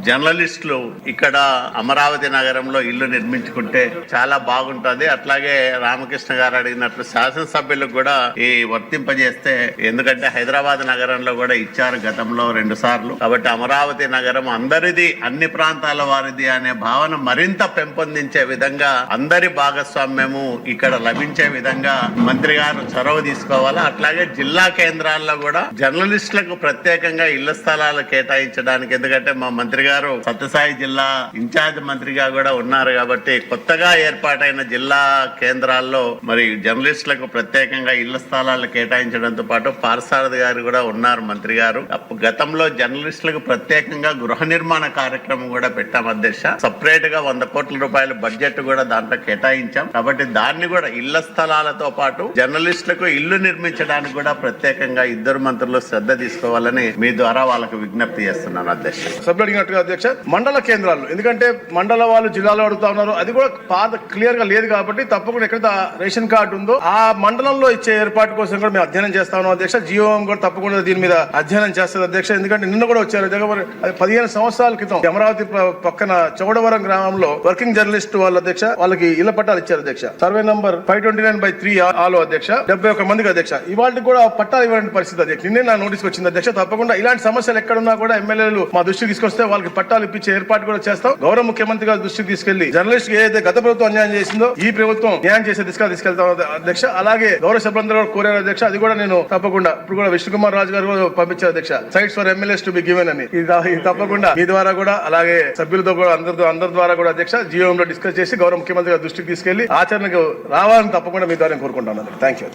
జర్నలిస్టులు ఇక్కడ అమరావతి నగరంలో ఇల్లు నిర్మించుకుంటే చాలా బాగుంటది. అట్లాగే రామకృష్ణ గారు అడిగినట్లు శాసనసభ్యులకు కూడా ఈ వర్తింపజేస్తే, ఎందుకంటే హైదరాబాద్ నగరంలో కూడా ఇచ్చారు గతంలో 2 సార్లు. కాబట్టి అమరావతి నగరం అందరిది, అన్ని ప్రాంతాల వారిది అనే భావన మరింత పెంపొందించే విధంగా, అందరి భాగస్వామ్యము ఇక్కడ లభించే విధంగా మంత్రి గారు చొరవ తీసుకోవాలా. అట్లాగే జిల్లా కేంద్రాల్లో కూడా జర్నలిస్టులకు ప్రత్యేకంగా ఇళ్ల స్థలాలు కేటాయించడానికి, ఎందుకంటే మా మంత్రి గారు సత్యసాయి జిల్లా ఇన్ఛార్జ్ మంత్రిగా కూడా ఉన్నారు కాబట్టి కొత్తగా ఏర్పాటైన జిల్లా కేంద్రాల్లో మరి జర్నలిస్టులకు ప్రత్యేకంగా ఇళ్ల స్థలాలు కేటాయించడంతో పాటు పార్సారథి గారు కూడా ఉన్నారు మంత్రి గారు. గతంలో జర్నలిస్టులకు ప్రత్యేకంగా గృహ నిర్మాణ కార్యక్రమం కూడా పెట్టాం అధ్యక్ష. సపరేట్ గా 100 కోట్ల రూపాయల బడ్జెట్ కూడా దాంట్లో కేటాయించాం. కాబట్టి దాన్ని కూడా ఇళ్ల స్థలాలతో పాటు జర్నలిస్టులకు ఇల్లు నిర్మించడానికి కూడా ప్రత్యేకంగా 2 మంత్రులు శ్రద్ధ తీసుకోవాలని మీ ద్వారా వాళ్ళకు విజ్ఞప్తి చేస్తున్నాను అధ్యక్ష. సభ్యులు అడిగినట్టుగా అధ్యక్ష, మండల కేంద్రాలు, ఎందుకంటే మండల వాళ్ళు జిల్లాలో అడుగుతా ఉన్నారు, అది కూడా క్లియర్ గా లేదు కాబట్టి తప్పకుండా ఎక్కడ రేషన్ కార్డు ఉందో ఆ మండలంలో ఇచ్చే ఏర్పాటు కోసం కూడా మేము అధ్యయనం చేస్తా ఉన్నాం అధ్యక్ష. జియోఎం కూడా తప్పకుండా దీని మీద అధ్యయనం చేస్తుంది అధ్యక్ష. ఎందుకంటే నిన్న కూడా వచ్చారు 15 సంవత్సరాల క్రితం అమరావతి పక్కన చౌడవరం గ్రామంలో వర్కింగ్ జర్నలిస్ట్ వాళ్ళ అధ్యక్ష, వాళ్ళకి ఇళ్ల పట్టాలు ఇచ్చారు అధ్యక్ష. సర్వే నంబర్ 529/3 ఆలో అధ్యక్ష, 71 మందికి అధ్యక్ష. ఇవాళ కూడా పట్టాలు ఇవ్వని పరిస్థితి అధ్యక్ష. నిన్నే నా నోటీస్కి వచ్చింది అధ్యక్ష. తప్పకుండా ఇలాంటి సమస్యలు ఎక్కడున్నా కూడా ఎమ్మెల్యేలు మా దృష్టికి తీసుకొస్తే వాళ్ళకి పట్టాలు ఇప్పించే ఏర్పాటు కూడా చేస్తాం. గౌరవ ముఖ్యమంత్రి గారి దృష్టికి తీసుకెళ్లి జర్నలిస్ట్ ఏదైతే గత ప్రభుత్వం అన్యాయం చేసిందో ఈ ప్రభుత్వం న్యాయం చేసే దిశగా తీసుకెళ్తాం అధ్యక్ష. అలాగే గౌరవ సభ్యులందరూ కూడా కోరారు అధ్యక్ష. అది కూడా నేను తప్పకుండా ఇప్పుడు కూడా విష్ణుకుమార్ రాజు గారు కూడా పంపించారు అధ్యక్ష, sites for MLAs to be given అని. ఇది తప్పకుండా మీ ద్వారా కూడా అలాగే సభ్యులతో కూడా అందరి ద్వారా కూడా అధ్యక్ష జియోఎం లో డిస్కస్ చేసి గౌరవ ముఖ్యమంత్రి గారి దృష్టికి తీసుకెళ్లి ఆచరణకు రావాలని తప్పకుండా మీ ద్వారా కోరుకుంటాను. Thank you.